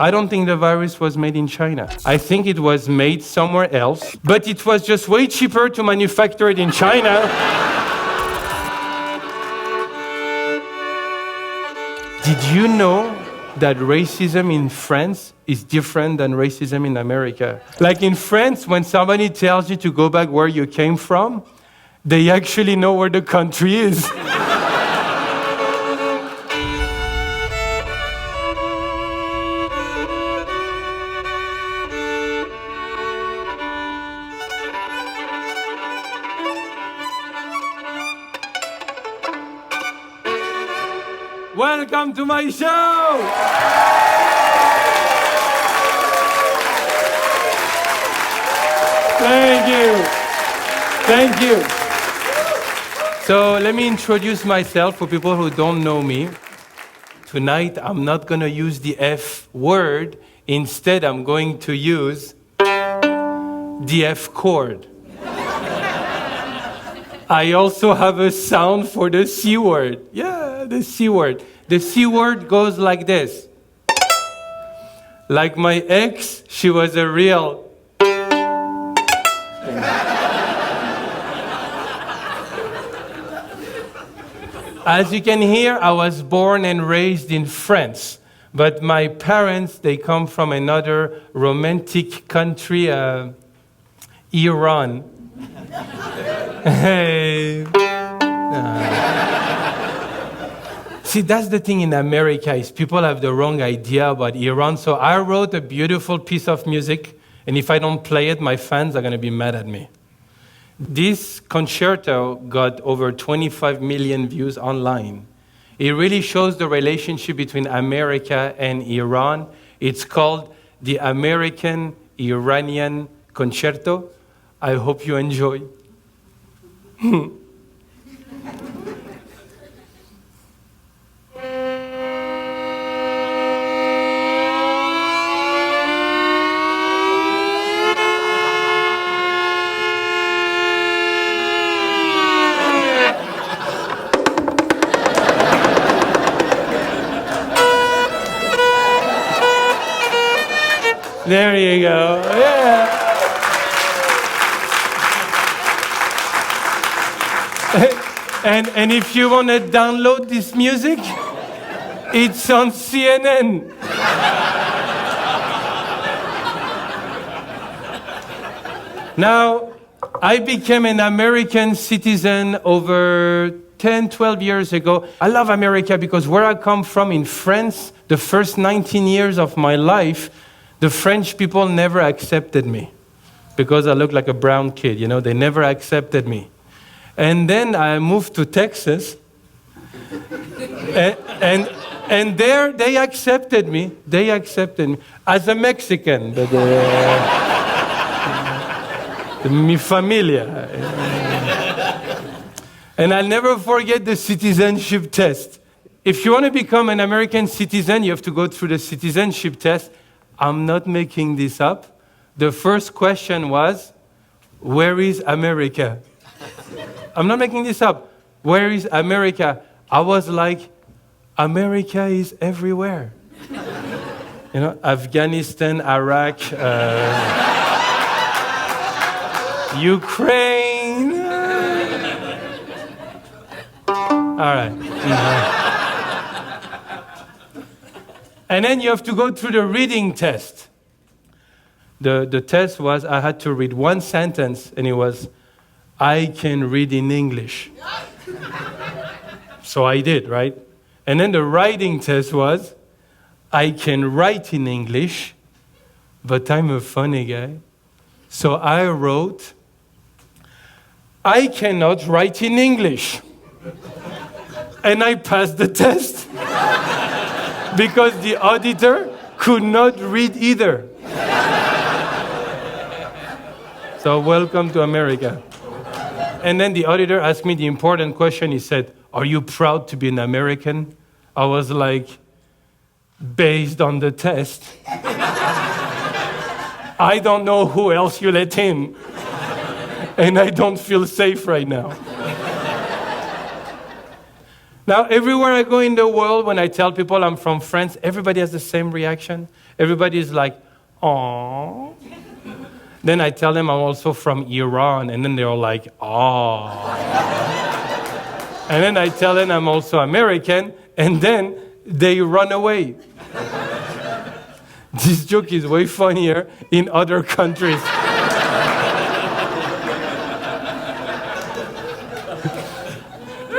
I don't think the virus was made in China. I think it was made somewhere else, but it was just way cheaper to manufacture it in China. Did you know that racism in France is different than racism in America? Like in France, when somebody tells you to go back where you came from, they actually know where the country is. Welcome to my show! Thank you. Thank you. So let me introduce myself for people who don't know me. Tonight, I'm not going to use the F word. Instead, I'm going to use the F chord. I also have a sound for the C word. Yeah, the C word. The C word goes like this. Like my ex, she was a real... As you can hear, I was born and raised in France. But my parents, they come from another romantic country, Iran. Hey. See, that's the thing in America, is people have the wrong idea about Iran. So I wrote a beautiful piece of music, and if I don't play it, my fans are going to be mad at me. This concerto got over 25 million views online. It really shows the relationship between America and Iran. It's called the American-Iranian Concerto. I hope you enjoy. There you go. Yeah. And if you want to download this music, it's on CNN. Now, I became an American citizen over 10, 12 years ago. I love America because where I come from in France, the first 19 years of my life, the French people never accepted me because I look like a brown kid, you know, they never accepted me. And then I moved to Texas, and there they accepted me. They accepted me as a Mexican, but mi familia. And I'll never forget the citizenship test. If you want to become an American citizen, you have to go through the citizenship test. I'm not making this up. The first question was, where is America? I'm not making this up. Where is America? I was like, America is everywhere. You know, Afghanistan, Iraq, Ukraine. All right. And then you have to go through the reading test. The test was, I had to read one sentence, and it was, I can read in English. So I did, right? And then the writing test was, I can write in English, but I'm a funny guy. So I wrote, I cannot write in English. And I passed the test. Because the auditor could not read either. So welcome to America. And then the auditor asked me the important question. He said, are you proud to be an American? I was like, based on the test. I don't know who else you let in. And I don't feel safe right now. Now, everywhere I go in the world, when I tell people I'm from France, everybody has the same reaction. Everybody is like, "Aww." Then I tell them I'm also from Iran, and then they're like, "Aww." And then I tell them I'm also American, and then they run away. This joke is way funnier in other countries.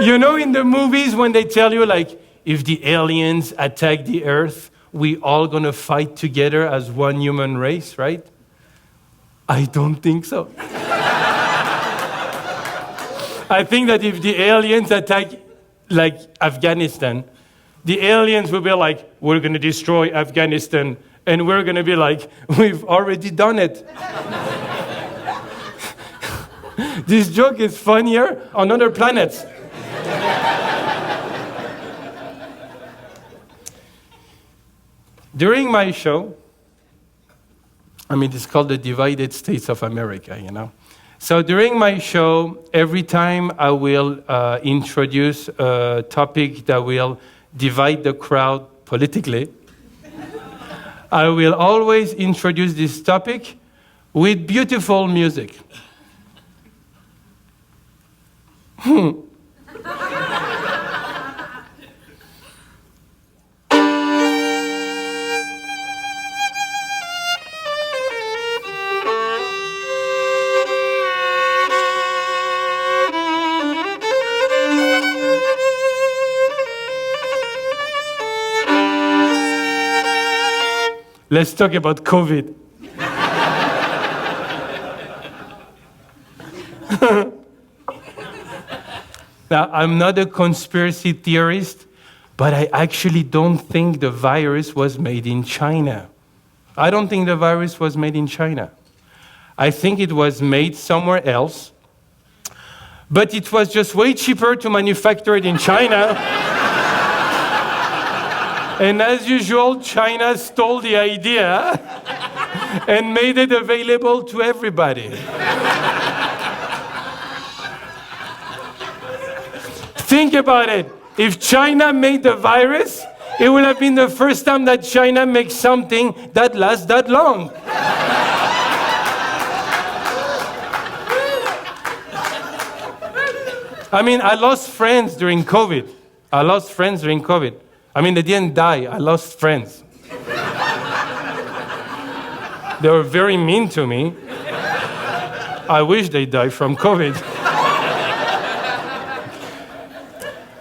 You know, in the movies when they tell you, like, if the aliens attack the Earth, we all gonna fight together as one human race, right? I don't think so. I think that if the aliens attack, like, Afghanistan, the aliens will be like, we're gonna destroy Afghanistan, and we're gonna be like, we've already done it. This joke is funnier on other planets. During my show, it's called the Divided States of America, you know. So during my show, every time I will introduce a topic that will divide the crowd politically, I will always introduce this topic with beautiful music. Let's talk about COVID. Now, I'm not a conspiracy theorist, but I actually don't think the virus was made in China. I don't think the virus was made in China. I think it was made somewhere else, but it was just way cheaper to manufacture it in China. And as usual, China stole the idea and made it available to everybody. Think about it. If China made the virus, it would have been the first time that China makes something that lasts that long. I lost friends during COVID. They didn't die. I lost friends. They were very mean to me. I wish they died from COVID.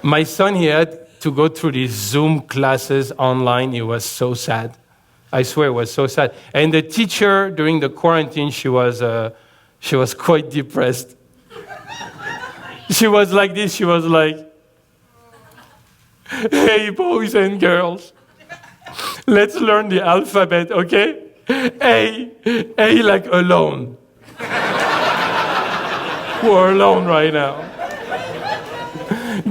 My son, he had to go through these Zoom classes online. It was so sad. I swear it was so sad. And the teacher, during the quarantine, she was quite depressed. She was like this. She was like, "Hey, boys and girls, let's learn the alphabet, okay? A like alone. We're alone right now.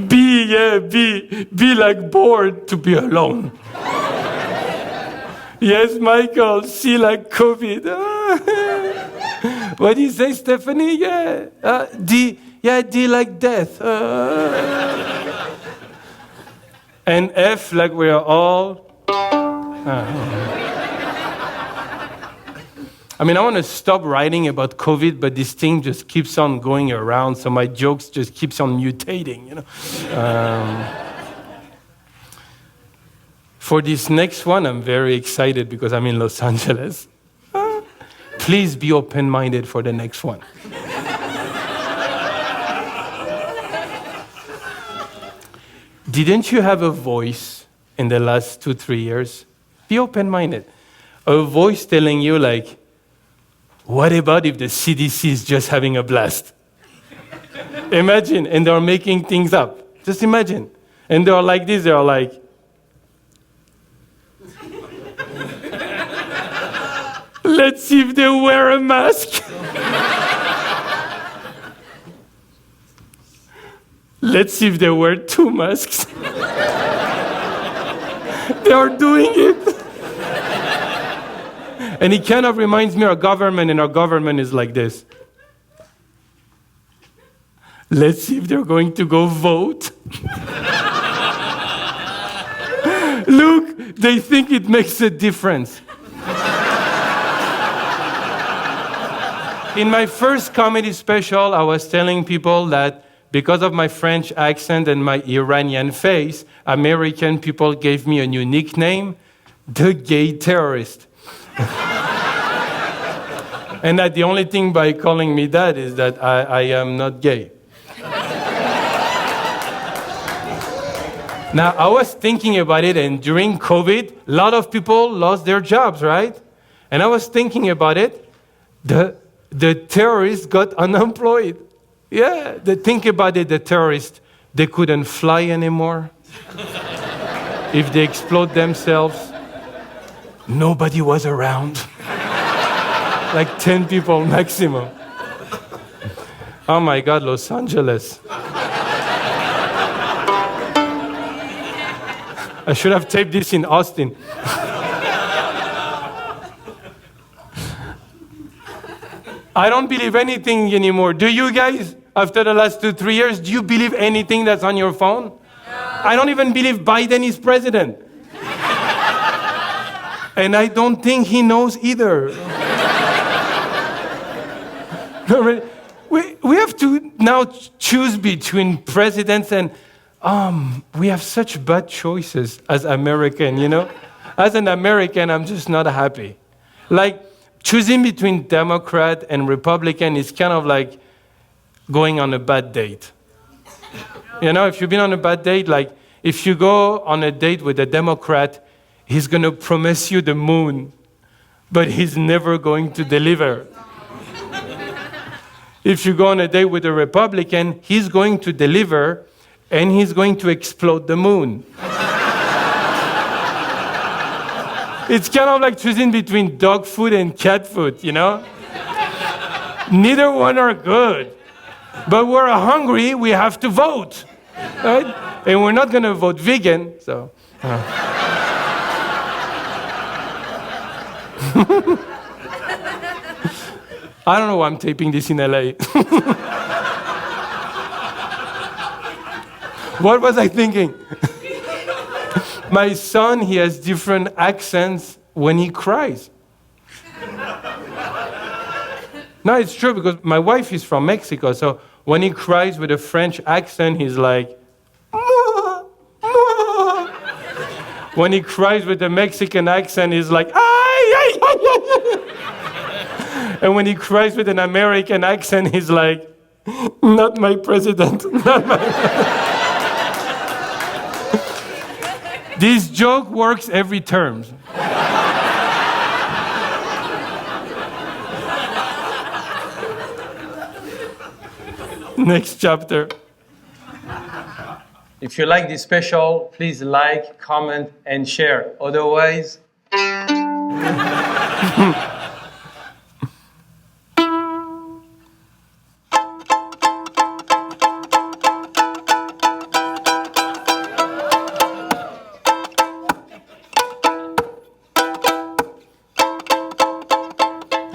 B like bored to be alone. Yes, Michael, C like COVID. What do you say, Stephanie? D like death. And F like we are all... I want to stop writing about COVID, but this thing just keeps on going around, so my jokes just keeps on mutating, you know. For this next one, I'm very excited because I'm in Los Angeles. Please be open-minded for the next one. Didn't you have a voice in the last 2-3 years? Be open-minded. A voice telling you, like, what about if the CDC is just having a blast? Imagine, and they're making things up. Just imagine. And they're like this, they're like, let's see if they wear a mask. Let's see if they wear 2 masks. They are doing it. And it kind of reminds me of our government, and our government is like this. Let's see if they're going to go vote. Look, they think it makes a difference. In my first comedy special, I was telling people that because of my French accent and my Iranian face, American people gave me a new nickname, the gay terrorist. And that the only thing by calling me that is that I am not gay. Now, I was thinking about it, and during COVID, a lot of people lost their jobs, right? And I was thinking about it, the terrorists got unemployed. Yeah, think about it, the terrorists, they couldn't fly anymore. If they explode themselves, nobody was around. Like 10 people maximum. Oh my God, Los Angeles. I should have taped this in Austin. I don't believe anything anymore. Do you guys? After the last 2-3 years, do you believe anything that's on your phone? No. I don't even believe Biden is president. And I don't think he knows either. We have to now choose between presidents, and we have such bad choices as American, you know? As an American, I'm just not happy. Like, choosing between Democrat and Republican is kind of like going on a bad date. You know, if you've been on a bad date, like if you go on a date with a Democrat, he's going to promise you the moon, but he's never going to deliver. If you go on a date with a Republican, he's going to deliver, and he's going to explode the moon. It's kind of like choosing between dog food and cat food, you know? Neither one are good. But we're hungry, we have to vote, right? And we're not going to vote vegan, so... I don't know why I'm taping this in LA. What was I thinking? My son, he has different accents when he cries. No, it's true, because my wife is from Mexico, so when he cries with a French accent, he's like, "Mwah, mwah." When he cries with a Mexican accent, he's like, "Ay, ay, ay, ay." And when he cries with an American accent, he's like, "Not my president, not my president." This joke works every term. Next chapter. If you like this special, please like, comment, and share. Otherwise...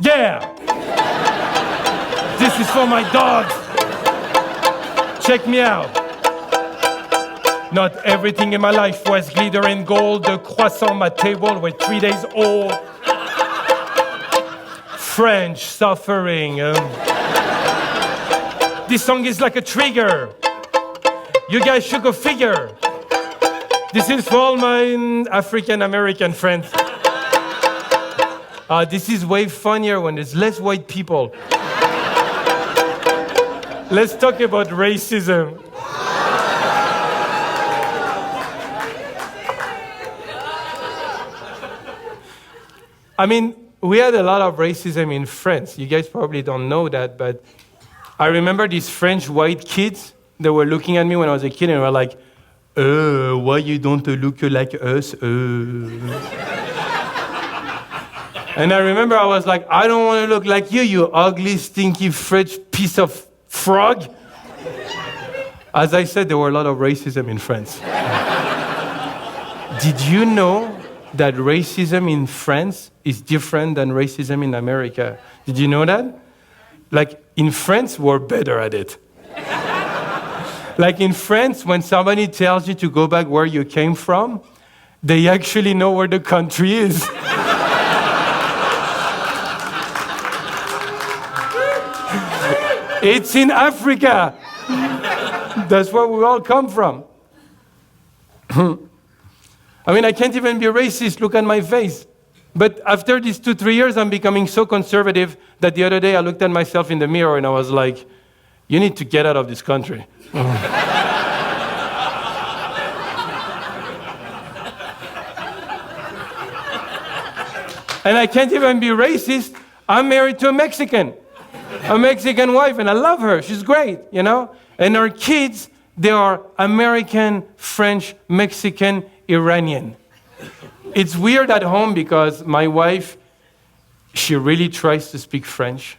Yeah! This is for my dogs. Check me out. Not everything in my life was glitter and gold. The croissant my table were 3 days old. French suffering. This song is like a trigger. You guys should go figure. This is for all my African-American friends. This is way funnier when there's less white people. Let's talk about racism. I mean, we had a lot of racism in France. You guys probably don't know that, but I remember these French white kids that were looking at me when I was a kid and were like, why you don't look like us? And I remember I was like, I don't want to look like you ugly, stinky French piece of frog. As I said, there were a lot of racism in France. Did you know that racism in France is different than racism in America? Did you know that? Like, in France, we're better at it. Like in France, when somebody tells you to go back where you came from, They actually know where the country is. It's in Africa. That's where we all come from. I mean, I can't even be racist. Look at my face. But after these 2-3 years, I'm becoming so conservative that the other day I looked at myself in the mirror and I was like, you need to get out of this country. And I can't even be racist. I'm married to a Mexican wife, and I love her. She's great, you know? And our kids, they are American, French, Mexican, Iranian. It's weird at home because my wife, she really tries to speak French.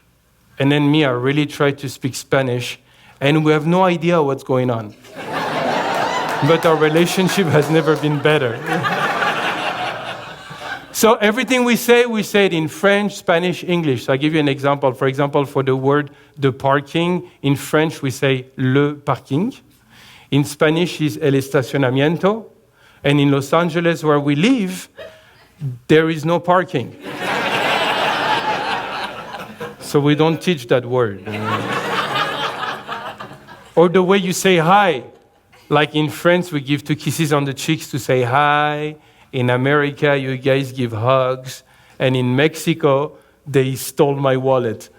And then me, I really try to speak Spanish. And we have no idea what's going on. But our relationship has never been better. So everything we say it in French, Spanish, English. So I'll give you an example. For example, for the word the parking, in French we say le parking. In Spanish is el estacionamiento. And in Los Angeles, where we live, there is no parking. So we don't teach that word. Or the way you say hi. Like in France, we give 2 kisses on the cheeks to say hi. In America, you guys give hugs. And in Mexico, they stole my wallet.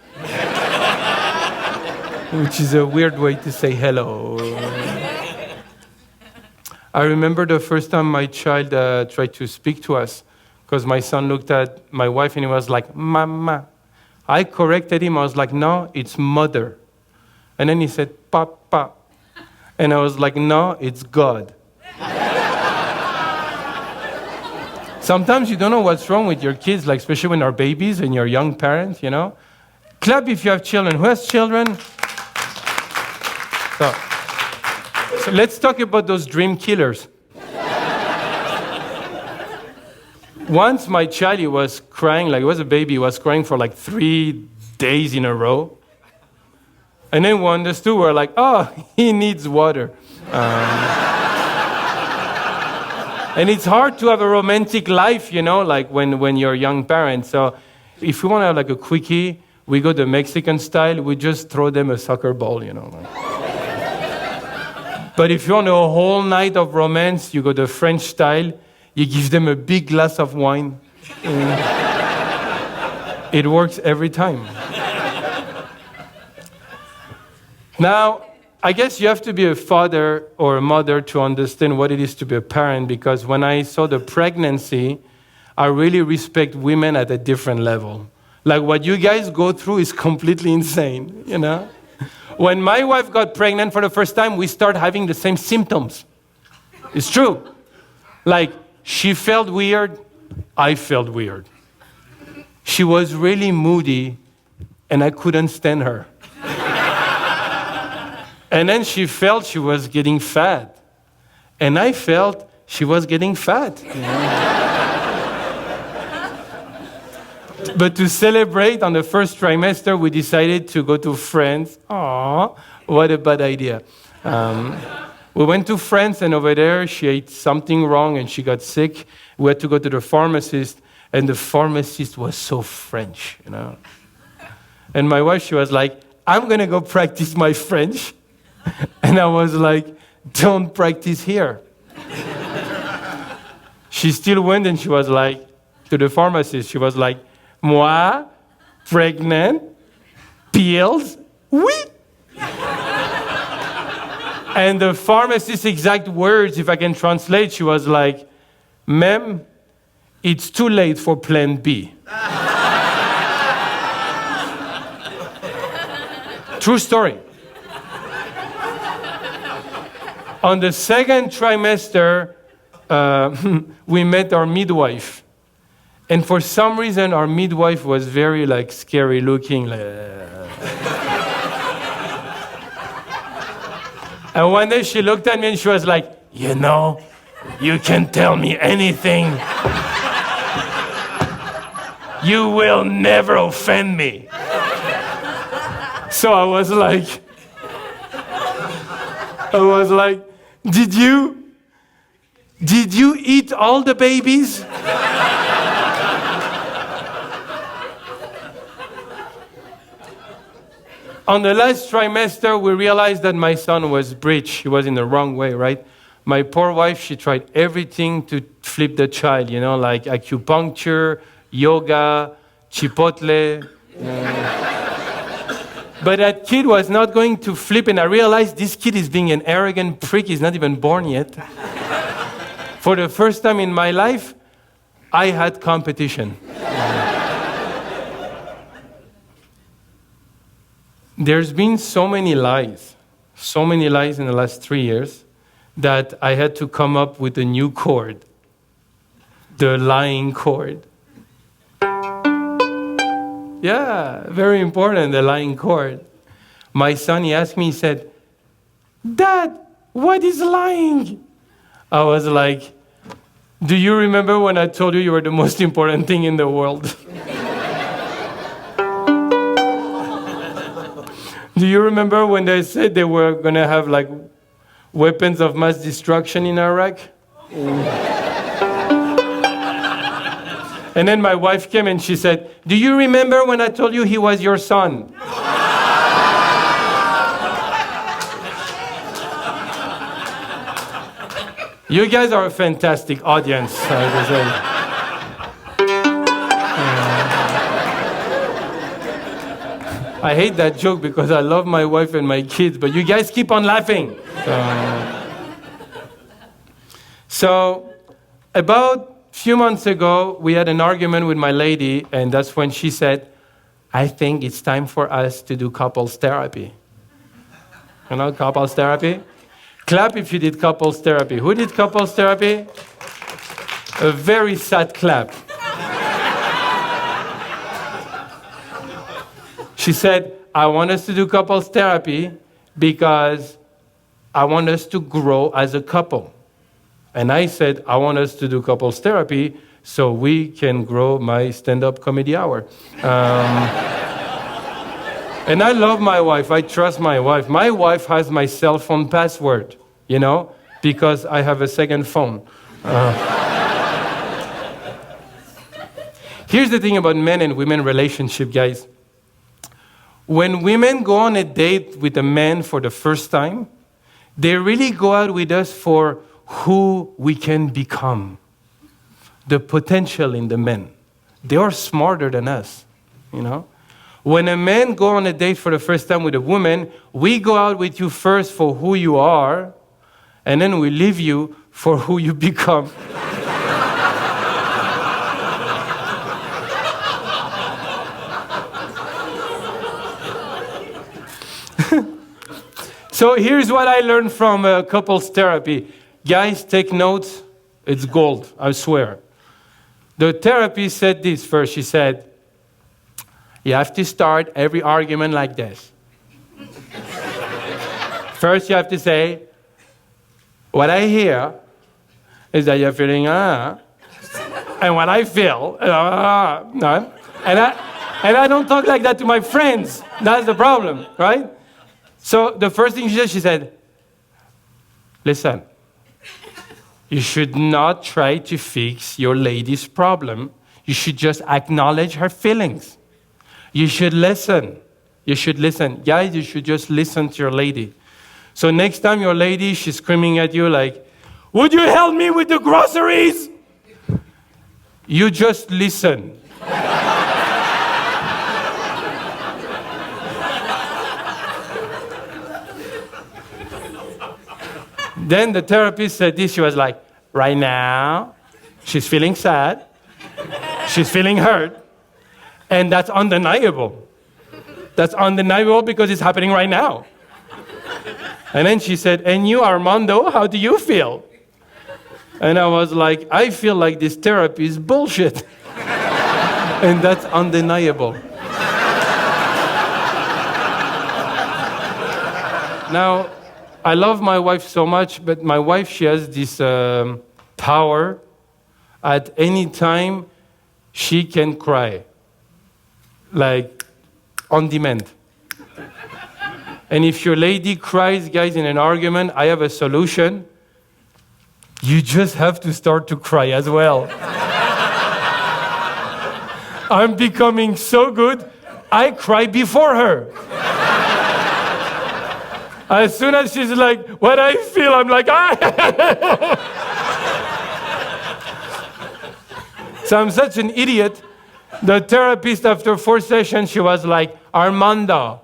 Which is a weird way to say hello. I remember the first time my child tried to speak to us, because my son looked at my wife and he was like, Mama. I corrected him. I was like, no, it's mother. And then he said, Papa. And I was like, no, it's God. Sometimes you don't know what's wrong with your kids, like especially when they're babies and you're young parents, you know. Clap if you have children. Who has children? So let's talk about those dream killers. Once my child, he was crying, like he was a baby, he was crying for like 3 days in a row. And then we understood, we're like, oh, he needs water. And it's hard to have a romantic life, you know, like when you're a young parent. So if we want to have like a quickie, we go the Mexican style, we just throw them a soccer ball, you know. But if you want a whole night of romance, you go the French style, you give them a big glass of wine. It works every time. Now, I guess you have to be a father or a mother to understand what it is to be a parent, because when I saw the pregnancy, I really respect women at a different level. Like what you guys go through is completely insane, you know? When my wife got pregnant for the first time, we started having the same symptoms. It's true. Like, she felt weird, I felt weird. She was really moody, and I couldn't stand her. And then she felt she was getting fat. And I felt she was getting fat. You know? But to celebrate on the first trimester, we decided to go to France. Aww, what a bad idea. We went to France, and over there, she ate something wrong, and she got sick. We had to go to the pharmacist, and the pharmacist was so French, you know. And my wife, she was like, I'm going to go practice my French. And I was like, don't practice here. She still went and she was like, to the pharmacist, she was like, moi, pregnant, pills, oui. And the pharmacist's exact words, if I can translate, she was like, Ma'am, it's too late for plan B. True story. On the second trimester, we met our midwife. And for some reason, our midwife was very like scary looking. And one day she looked at me and she was like, you know, you can tell me anything. You will never offend me. So I was like, did you Did you eat all the babies? On the last trimester, we realized that my son was breech. He was in the wrong way, right? My poor wife, she tried everything to flip the child, like acupuncture, yoga, chipotle. But that kid was not going to flip, and I realized this kid is being an arrogant prick. He's not even born yet. For the first time in my life, I had competition. There's been so many lies in the last 3 years that I had to come up with a new chord, the lying chord. Yeah, very important, the lying chord. My son, he asked me, he said, "Dad, what is lying?" I was like, "Do you remember when I told you you were the most important thing in the world?" Do you remember when they said they were going to have like weapons of mass destruction in Iraq? And then my wife came and she said, "Do you remember when I told you he was your son?" You guys are a fantastic audience, I have to say. I hate that joke because I love my wife and my kids, but you guys keep on laughing. So about a few months ago, we had an argument with my lady, and that's when she said, "I think it's time for us to do couples therapy." You know, couples therapy? Clap if you did couples therapy. Who did couples therapy? A very sad clap. She said, "I want us to do couples therapy because I want us to grow as a couple." And I said, "I want us to do couples therapy so we can grow my stand-up comedy hour." And I love my wife. I trust my wife. My wife has my cell phone password, because I have a second phone. Here's the thing about men and women relationship, guys. When women go on a date with a man for the first time, they really go out with us for who we can become, the potential in the men. They are smarter than us, When a man go on a date for the first time with a woman, we go out with you first for who you are, and then we leave you for who you become. So here's what I learned from couples therapy. Guys, take notes. It's gold, I swear. The therapist said this first. She said, "You have to start every argument like this. First, you have to say, 'What I hear is that you're feeling, and what I feel, no.' And I don't talk like that to my friends. That's the problem, right? So the first thing she said, 'Listen, you should not try to fix your lady's problem. You should just acknowledge her feelings. You should listen. You should listen. Guys, you should just listen to your lady. So next time your lady, she's screaming at you like, 'Would you help me with the groceries?' You just listen. Then the therapist said this. She was like, 'Right now, she's feeling sad. She's feeling hurt. And that's undeniable. That's undeniable because it's happening right now.' And then she said, 'And you, Armando, how do you feel?' And I was like, 'I feel like this therapy is bullshit.' And that's undeniable. Now, I love my wife so much, but my wife, she has this power. At any time, she can cry. Like, on demand. And if your lady cries, guys, in an argument, I have a solution. you just have to start to cry as well. I'm becoming so good, I cry before her. As soon as she's like, what I feel, I'm like, ah! So I'm such an idiot. The therapist, after 4 sessions, she was like, Armando,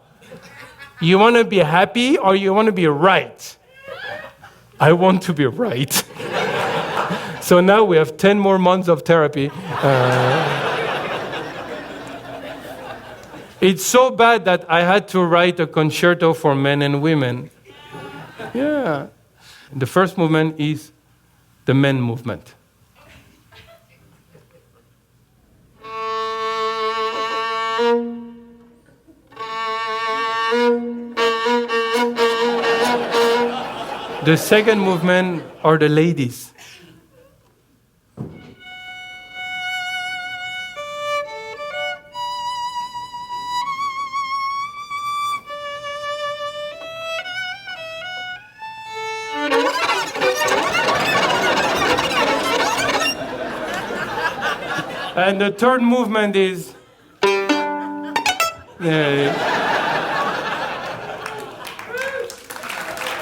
you want to be happy or you want to be right? I want to be right. So now we have 10 more months of therapy. It's so bad that I had to write a concerto for men and women. Yeah. The first movement is the men movement. The second movement are the ladies. And the third movement is... Yeah.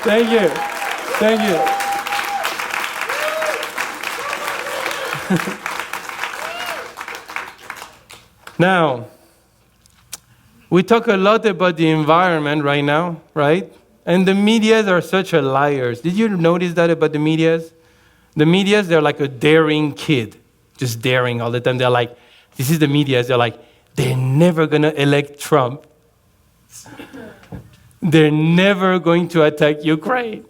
Thank you. Thank you. Now, we talk a lot about the environment right now, right? And the medias are such a liars. Did you notice that about the medias? The medias, they're like a daring kid, just daring all the time. They're like, this is the medias, they're like, they're never gonna elect Trump. They're never going to attack Ukraine.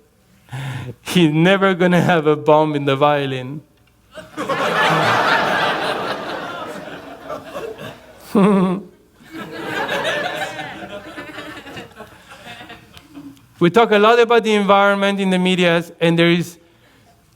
He's never going to have a bomb in the violin. We talk a lot about the environment in the media, and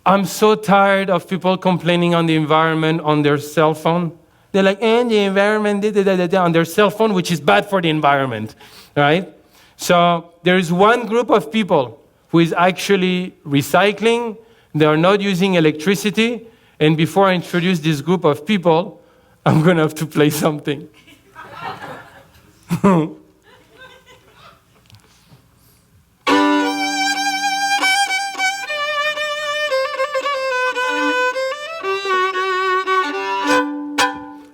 I'm so tired of people complaining on the environment on their cell phone. They're like, and the environment, on their cell phone, which is bad for the environment, right? So there is one group of people who is actually recycling. They are not using electricity. And before I introduce this group of people, I'm going to have to play something.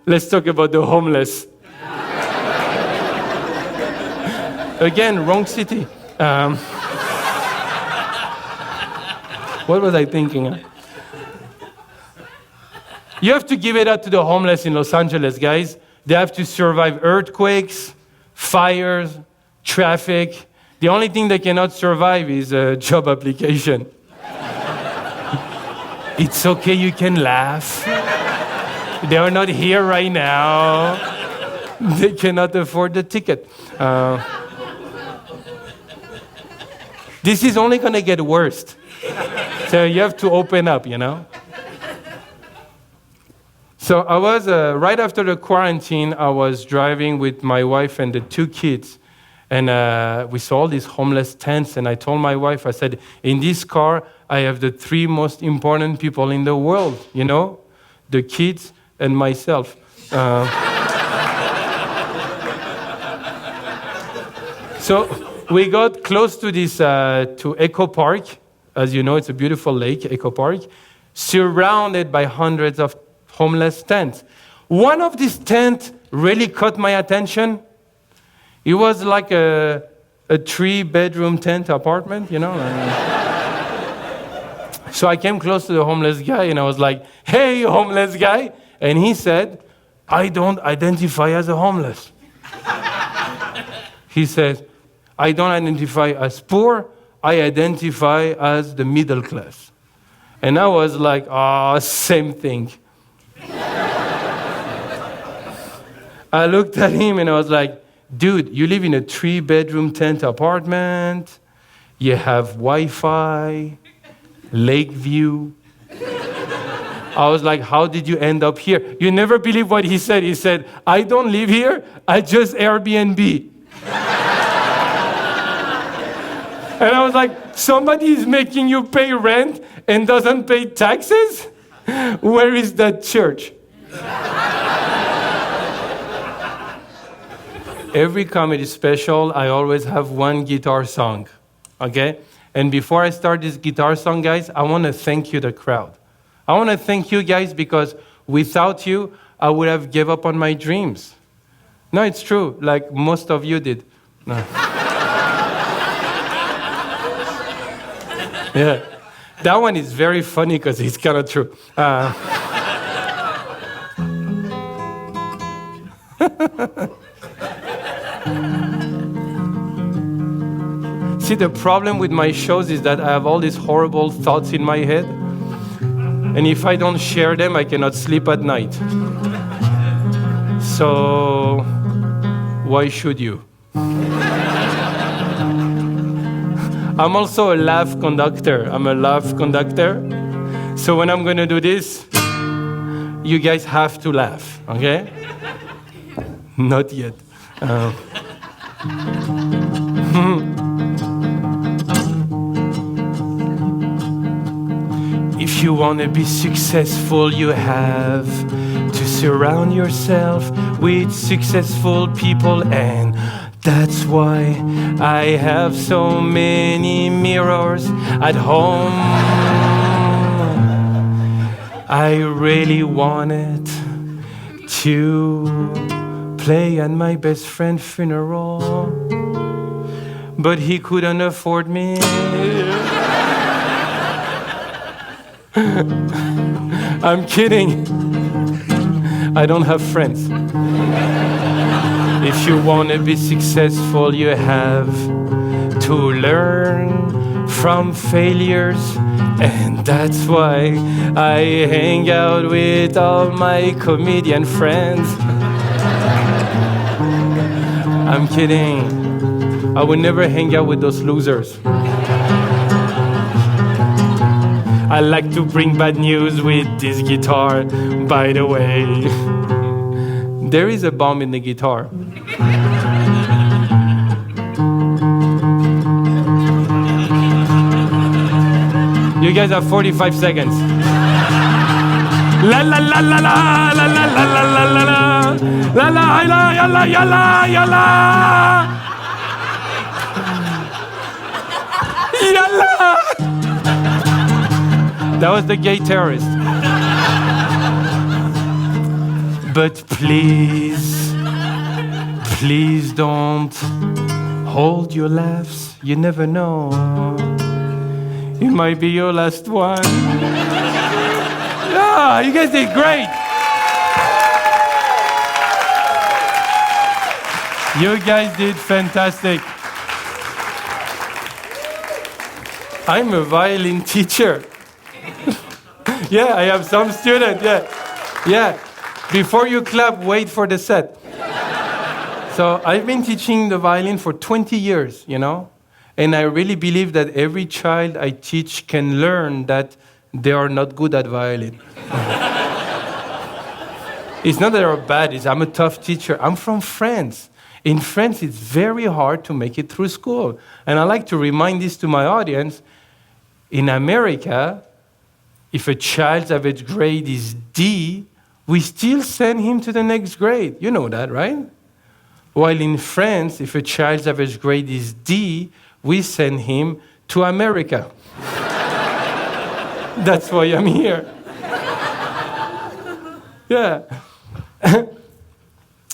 Let's talk about the homeless. Again, wrong city. What was I thinking? You have to give it up to the homeless in Los Angeles, guys. They have to survive earthquakes, fires, traffic. The only thing they cannot survive is a job application. It's okay, you can laugh. They are not here right now. They cannot afford the ticket. This is only going to get worse. So you have to open up, you know? So I was, right after the quarantine, I was driving with my wife and the 2 kids. And we saw all these homeless tents. And I told my wife, I said, in this car, I have the 3 most important people in the world, you know? The kids and myself. So we got close to this, to Echo Park. As you know, it's a beautiful lake, Echo Park, surrounded by hundreds of homeless tents. One of these tents really caught my attention. It was like a 3-bedroom tent apartment, you know. So I came close to the homeless guy and I was like, hey, homeless guy. And he said, I don't identify as a homeless. He says, I don't identify as poor, I identify as the middle class. And I was like, same thing. I looked at him and I was like, dude, you live in a 3-bedroom tent apartment, you have Wi-Fi, lake view. I was like, how did you end up here? You never believe what he said. He said, I don't live here, I just Airbnb. And I was like, somebody is making you pay rent and doesn't pay taxes? Where is that church? Every comedy special, I always have one guitar song, okay? And before I start this guitar song, guys, I want to thank you, the crowd. I want to thank you guys because without you, I would have given up on my dreams. No, it's true, like most of you did. No. Yeah, that one is very funny because it's kind of true. See, the problem with my shows is that I have all these horrible thoughts in my head. And if I don't share them, I cannot sleep at night. So, why should you? I'm also a laugh conductor. I'm a laugh conductor. So when I'm going to do this, you guys have to laugh, okay? Not yet. If you want to be successful, you have to surround yourself with successful people, and that's why I have so many mirrors at home. I really wanted to play at my best friend's funeral, but he couldn't afford me. I'm kidding. I don't have friends. If you want to be successful, you have to learn from failures. And that's why I hang out with all my comedian friends. I'm kidding. I would never hang out with those losers. I like to bring bad news with this guitar, by the way. There is a bomb in the guitar. You guys have 45 seconds. La la la la la la la la la la la la la la yalla yalla yalla yalla. That was the gay terrorist. But please, please don't hold your laughs. You never know. It might be your last one. Yeah, you guys did great. You guys did fantastic. I'm a violin teacher. Yeah, I have some students, yeah. Before you clap, wait for the set. So I've been teaching the violin for 20 years, you know? And I really believe that every child I teach can learn that they are not good at violin. It's not that they're bad, I'm a tough teacher. I'm from France. In France, it's very hard to make it through school. And I like to remind this to my audience. In America, if a child's average grade is D, we still send him to the next grade. You know that, right? While in France, if a child's average grade is D, we send him to America. That's why I'm here. Yeah.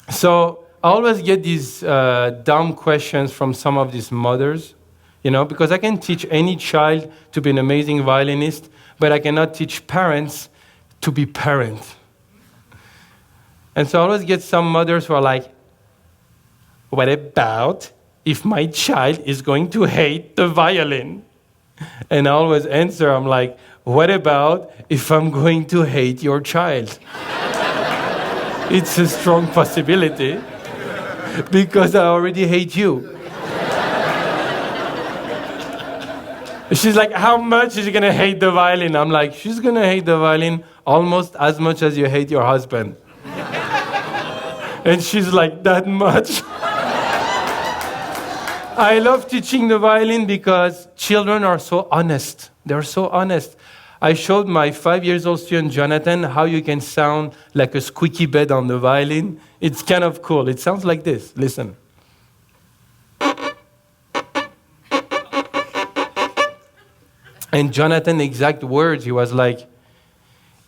So I always get these dumb questions from some of these mothers, you know, because I can teach any child to be an amazing violinist, but I cannot teach parents to be parents. And so I always get some mothers who are like, what about if my child is going to hate the violin? And I always answer, I'm like, what about if I'm going to hate your child? It's a strong possibility, because I already hate you. She's like, how much is she going to hate the violin? I'm like, she's going to hate the violin almost as much as you hate your husband. And she's like, that much? I love teaching the violin because children are so honest. They're so honest. I showed my 5-year-old student, Jonathan, how you can sound like a squeaky bed on the violin. It's kind of cool. It sounds like this. Listen. And Jonathan's exact words, he was like,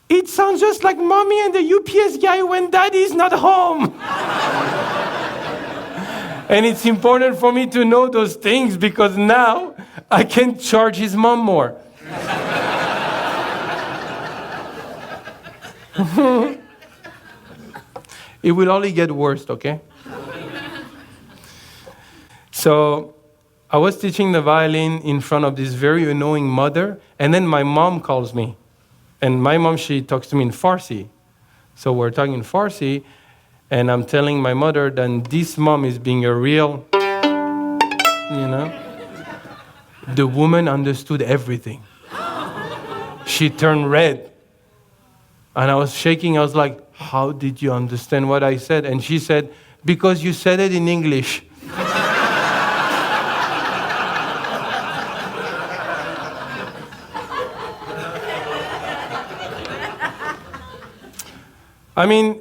"It sounds just like mommy and the UPS guy when daddy's not home." And it's important for me to know those things because now I can charge his mom more. It will only get worse, okay? So I was teaching the violin in front of this very annoying mother, and then my mom calls me. And my mom, she talks to me in Farsi. So we're talking in Farsi, and I'm telling my mother that this mom is being a real, The woman understood everything. She turned red. And I was shaking. I was like, "How did you understand what I said?" And she said, "Because you said it in English." I mean,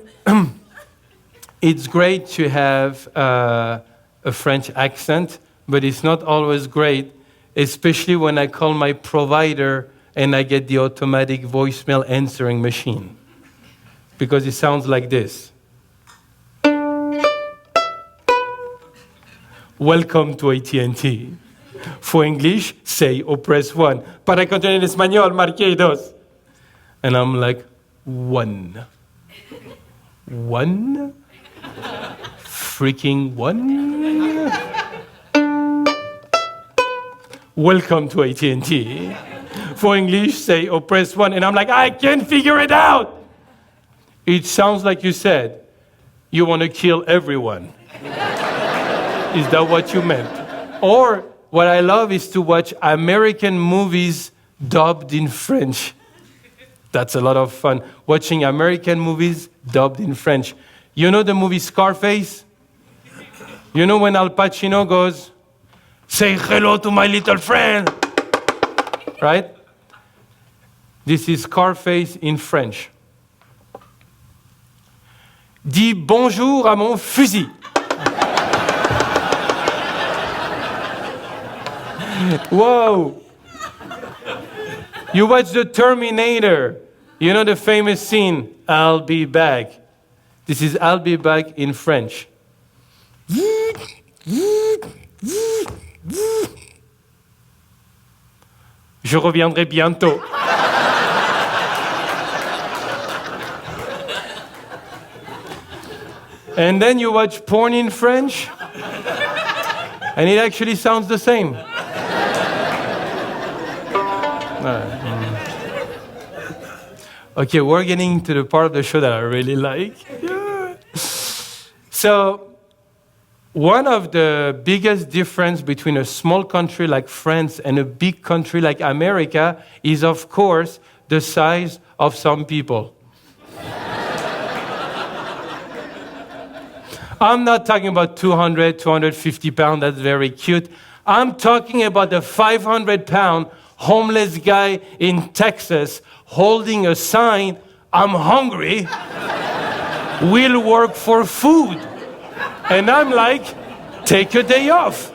it's great to have a French accent, but it's not always great, especially when I call my provider and I get the automatic voicemail answering machine, because it sounds like this. "Welcome to AT&T. For English, say or press 1. Para continuar en español, marque 2. And I'm like, 1. 1? Freaking 1? "Welcome to AT&T. For English, say or press 1. And I'm like, I can't figure it out. It sounds like you said, you want to kill everyone. Is that what you meant? Or what I love is to watch American movies dubbed in French. That's a lot of fun. Watching American movies dubbed in French. You know the movie Scarface? You know when Al Pacino goes, "Say hello to my little friend." Right? This is Scarface in French. "Dis bonjour à mon fusil." Whoa. You watch The Terminator. You know the famous scene, "I'll be back." This is "I'll be back" in French. "Je reviendrai bientôt." And then you watch porn in French, and it actually sounds the same. Okay, we're getting to the part of the show that I really like. Yeah. So, one of the biggest difference between a small country like France and a big country like America is, of course, the size of some people. I'm not talking about 200, 250 pounds, that's very cute. I'm talking about the 500-pound homeless guy in Texas holding a sign, "I'm hungry, we'll work for food." And I'm like, take a day off.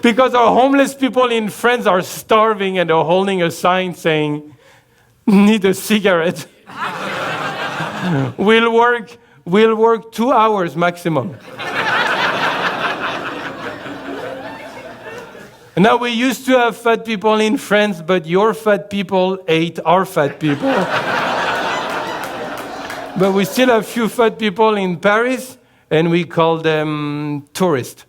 Because our homeless people in France are starving and they're holding a sign saying, "Need a cigarette." We'll work 2 hours maximum. Now, we used to have fat people in France, but your fat people ate our fat people. But we still have few fat people in Paris, and we call them tourists.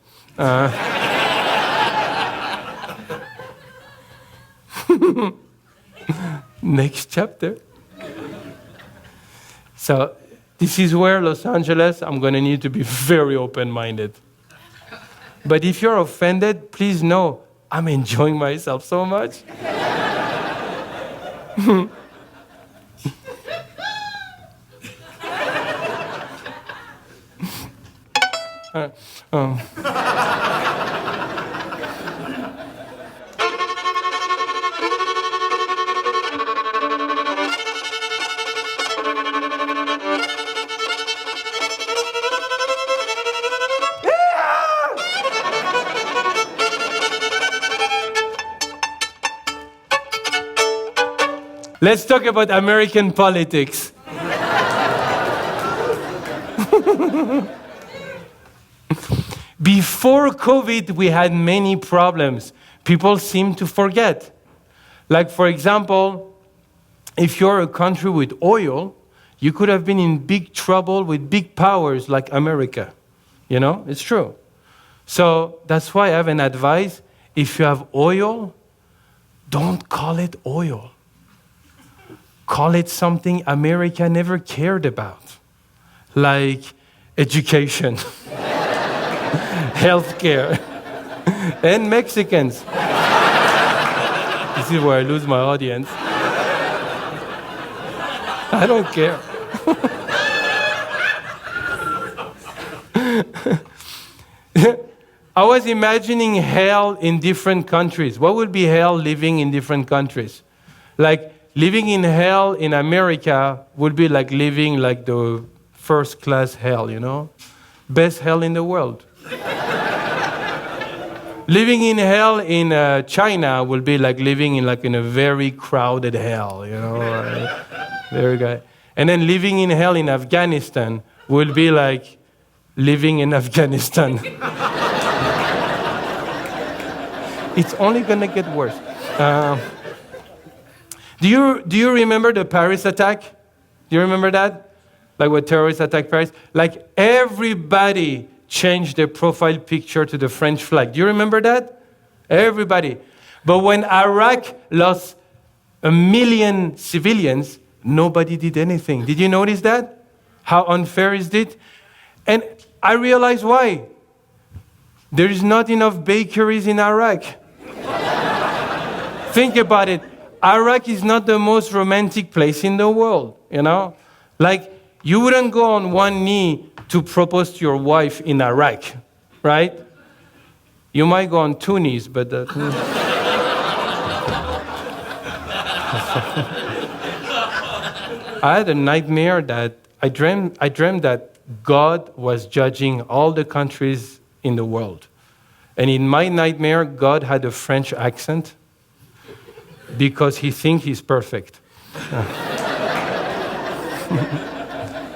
Next chapter. So, this is where Los Angeles, I'm going to need to be very open-minded. But if you're offended, please know, I'm enjoying myself so much. Let's talk about American politics. Before COVID, we had many problems. People seem to forget. Like, for example, if you're a country with oil, you could have been in big trouble with big powers like America. You know, it's true. So that's why I have an advice. If you have oil, don't call it oil. Call it something America never cared about, like education, healthcare, and Mexicans. This is where I lose my audience. I don't care. I was imagining hell in different countries. What would be hell living in different countries? Like, living in hell in America would be like living like the first class hell, you know? Best hell in the world. Living in hell in China would be like living in a very crowded hell, you know? Very good. And then living in hell in Afghanistan would be like living in Afghanistan. It's only gonna get worse. Do you remember the Paris attack? Do you remember that? Like when terrorists attacked Paris? Like everybody changed their profile picture to the French flag. Do you remember that? Everybody. But when Iraq lost 1 million civilians, nobody did anything. Did you notice that? How unfair is it? And I realized why. There is not enough bakeries in Iraq. Think about it. Iraq is not the most romantic place in the world, you know? Like, you wouldn't go on one knee to propose to your wife in Iraq, right? You might go on 2 knees, but... I had a nightmare that I dreamed that God was judging all the countries in the world. And in my nightmare, God had a French accent because he thinks he's perfect.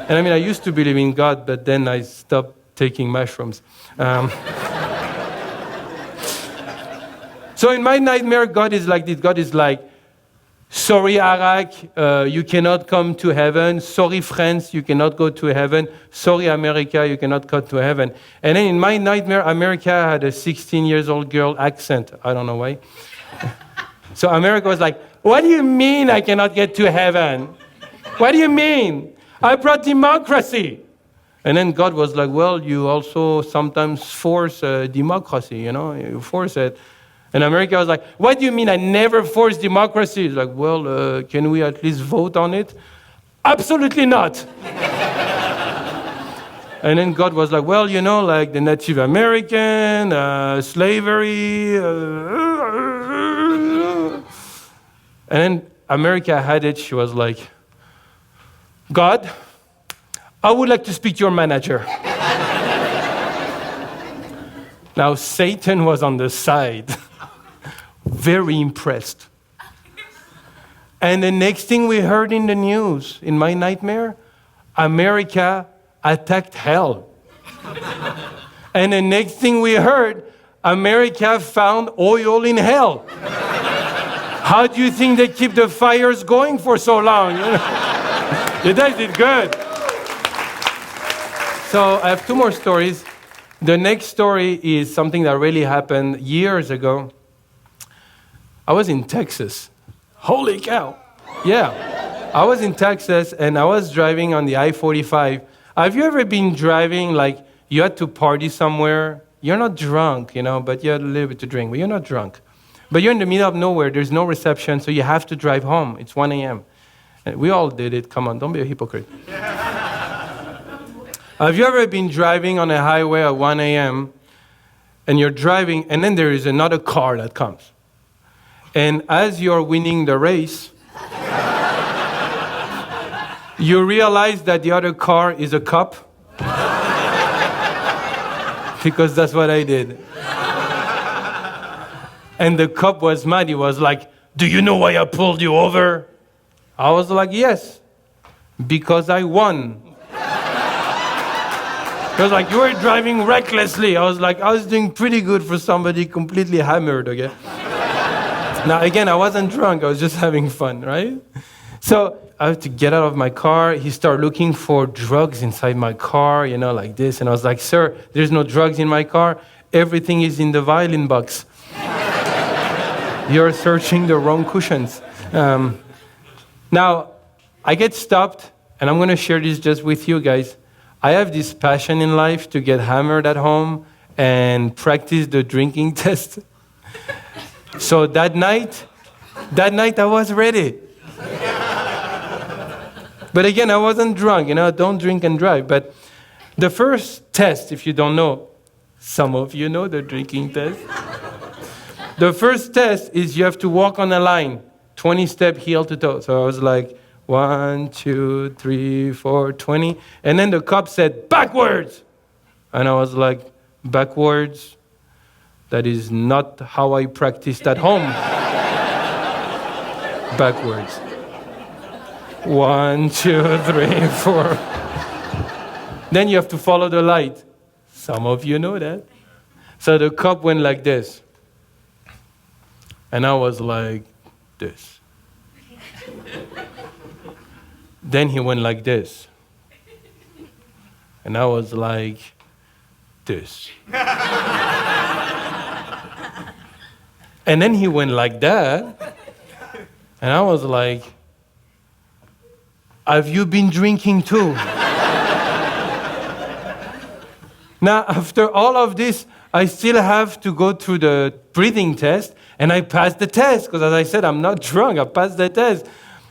And I mean, I used to believe in God, but then I stopped taking mushrooms. So in my nightmare, God is like this. God is like, sorry, Iraq, you cannot come to heaven. Sorry, France, you cannot go to heaven. Sorry, America, you cannot go to heaven. And then in my nightmare, America had a 16-year-old girl accent. I don't know why. So America was like, what do you mean I cannot get to heaven? What do you mean? I brought democracy. And then God was like, well, you also sometimes force democracy, you know, you force it. And America was like, what do you mean I never force democracy? It's like, well, can we at least vote on it? Absolutely not. And then God was like, well, you know, like the Native American, slavery. And then America had it. She was like, God, I would like to speak to your manager. Now, Satan was on the side, very impressed. And the next thing we heard in the news, in my nightmare, America attacked hell. And the next thing we heard, America found oil in hell. How do you think they keep the fires going for so long? You know? You guys did good. So I have 2 more stories. The next story is something that really happened years ago. I was in Texas. Holy cow. Yeah. I was in Texas and I was driving on the I-45. Have you ever been driving like you had to party somewhere? You're not drunk, you know, but you had a little bit to drink, but you're not drunk. But you're in the middle of nowhere. There's no reception, so you have to drive home. It's 1 a.m. And we all did it. Come on, don't be a hypocrite. Have you ever been driving on a highway at 1 a.m. and you're driving, and then there is another car that comes? And as you're winning the race, you realize that the other car is a cop? Because that's what I did. And the cop was mad. He was like, do you know why I pulled you over? I was like, yes, because I won. It was like, you were driving recklessly. I was like, I was doing pretty good for somebody completely hammered, okay? Now, again, I wasn't drunk. I was just having fun, right? So I had to get out of my car. He started looking for drugs inside my car, like this. And I was like, sir, there's no drugs in my car. Everything is in the violin box. You're searching the wrong cushions. Now, I get stopped, and I'm going to share this just with you guys. I have this passion in life to get hammered at home and practice the drinking test. So that night I was ready. But again, I wasn't drunk, don't drink and drive. But the first test, if you don't know, some of you know the drinking test. The first test is you have to walk on a line, 20-step heel to toe. So I was like, 1, 2, 3, 4, 20. And then the cop said, backwards. And I was like, backwards? That is not how I practiced at home. Backwards. 1, 2, 3, 4. Then you have to follow the light. Some of you know that. So the cop went like this. And I was like this. Then he went like this. And I was like this. And then he went like that. And I was like, have you been drinking too? Now, after all of this, I still have to go through the breathing test, and I passed the test, because as I said, I'm not drunk, I passed the test.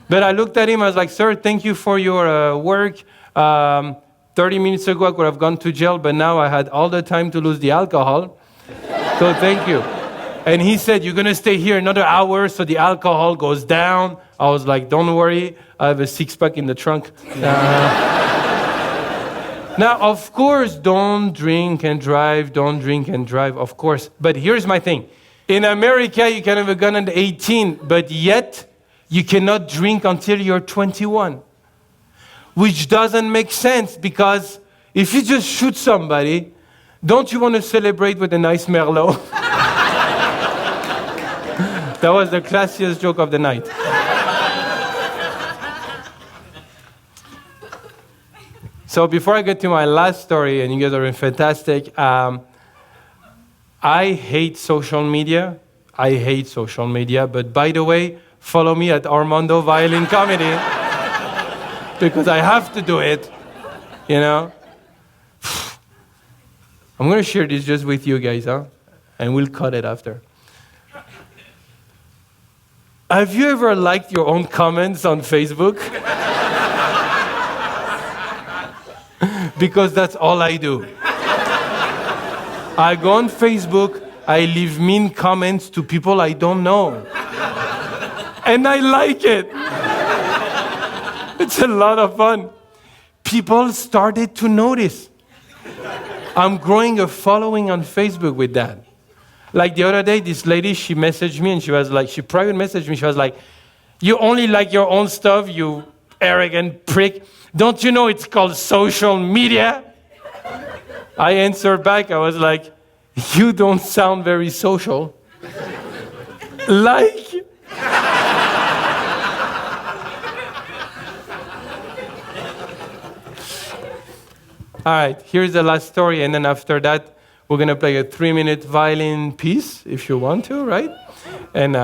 But I looked at him, I was like, sir, thank you for your work. 30 minutes ago, I could have gone to jail, but now I had all the time to lose the alcohol. So thank you. And he said, you're going to stay here another hour so the alcohol goes down. I was like, don't worry, I have a six-pack in the trunk. Now, of course, don't drink and drive, of course. But here's my thing. In America, you can have a gun at 18, but yet you cannot drink until you're 21. Which doesn't make sense, because if you just shoot somebody, don't you want to celebrate with a nice Merlot? That was the classiest joke of the night. So before I get to my last story, and you guys are fantastic, I hate social media. But by the way, follow me at Armando Violin Comedy, because I have to do it, I'm going to share this just with you guys, and we'll cut it after. Have you ever liked your own comments on Facebook? Because that's all I do. I go on Facebook, I leave mean comments to people I don't know. And I like it. It's a lot of fun. People started to notice. I'm growing a following on Facebook with that. Like the other day, this lady, she messaged me and she private messaged me. She was like, you only like your own stuff, you arrogant prick. Don't you know it's called social media? I answered back, I was like, you don't sound very social. Like. All right, here's the last story, and then after that, we're going to play a 3-minute violin piece, if you want to, right? And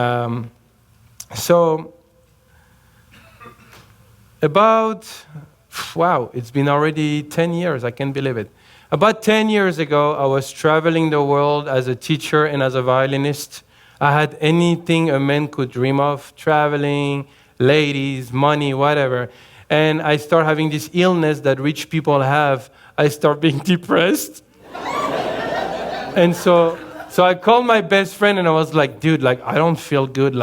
it's been already 10 years, I can't believe it. About 10 years ago, I was traveling the world as a teacher and as a violinist. I had anything a man could dream of, traveling, ladies, money, whatever. And I started having this illness that rich people have. I start being depressed. And so I called my best friend and I was like, dude, I don't feel good.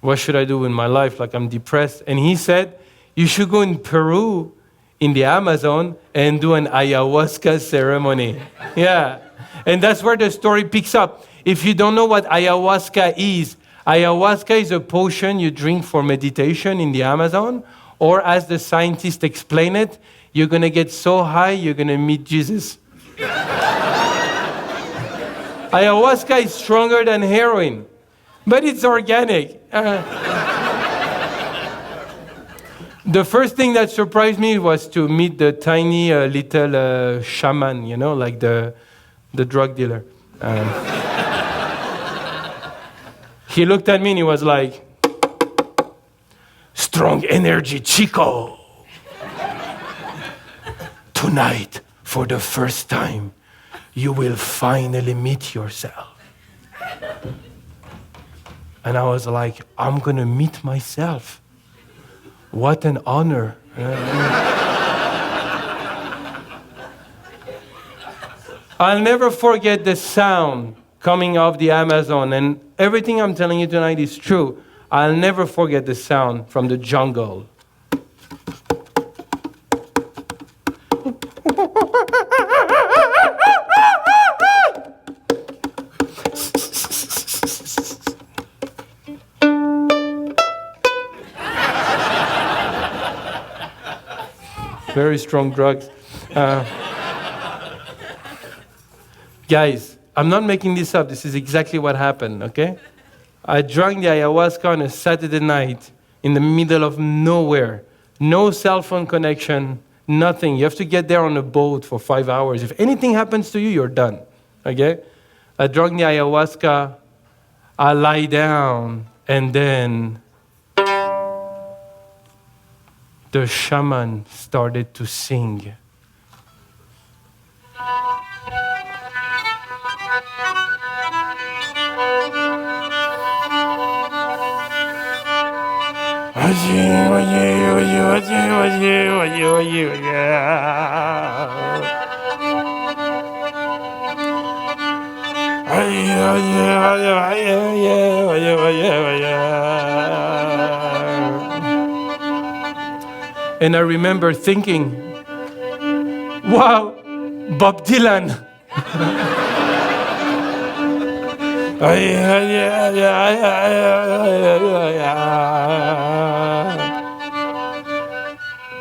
What should I do in my life? I'm depressed. And he said, you should go in Peru, in the Amazon, and do an Ayahuasca ceremony. Yeah. And that's where the story picks up. If you don't know what Ayahuasca is, Ayahuasca is a potion you drink for meditation in the Amazon, or as the scientists explain it, you're going to get so high, you're going to meet Jesus. Ayahuasca is stronger than heroin, but it's organic. The first thing that surprised me was to meet the tiny little shaman, like the drug dealer. He looked at me and he was like, "Strong energy, Chico. Tonight, for the first time, you will finally meet yourself." And I was like, I'm going to meet myself. What an honor. I'll never forget the sound coming off the Amazon, and everything I'm telling you tonight is true. I'll never forget the sound from the jungle. Very strong drugs. Guys, I'm not making this up. This is exactly what happened, okay? I drank the ayahuasca on a Saturday night in the middle of nowhere. No cell phone connection, nothing. You have to get there on a boat for 5 hours. If anything happens to you, you're done, okay? I drank the ayahuasca, I lie down, and then the shaman started to sing. And I remember thinking, wow, Bob Dylan.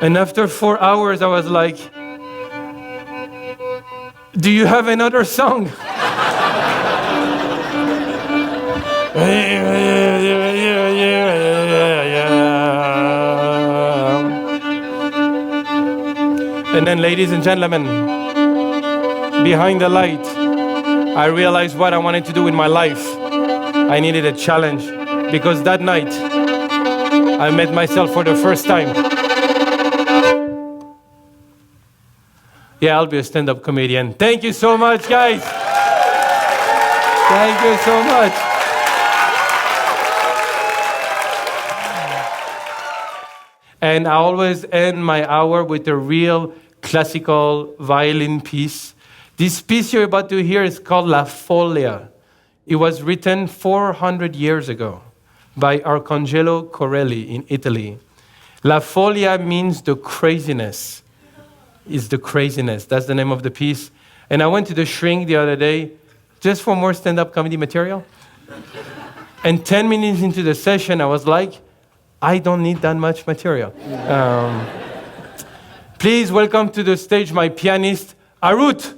And after 4 hours, I was like, do you have another song? And then, ladies and gentlemen, behind the light, I realized what I wanted to do in my life. I needed a challenge, because that night, I met myself for the first time. Yeah, I'll be a stand-up comedian. Thank you so much, guys. Thank you so much. And I always end my hour with a real classical violin piece. This piece you're about to hear is called La Folia. It was written 400 years ago by Arcangelo Corelli in Italy. La Folia means the craziness. Is the craziness. That's the name of the piece. And I went to the shrink the other day just for more stand-up comedy material. And 10 minutes into the session, I was like, I don't need that much material. Please welcome to the stage my pianist, Arut.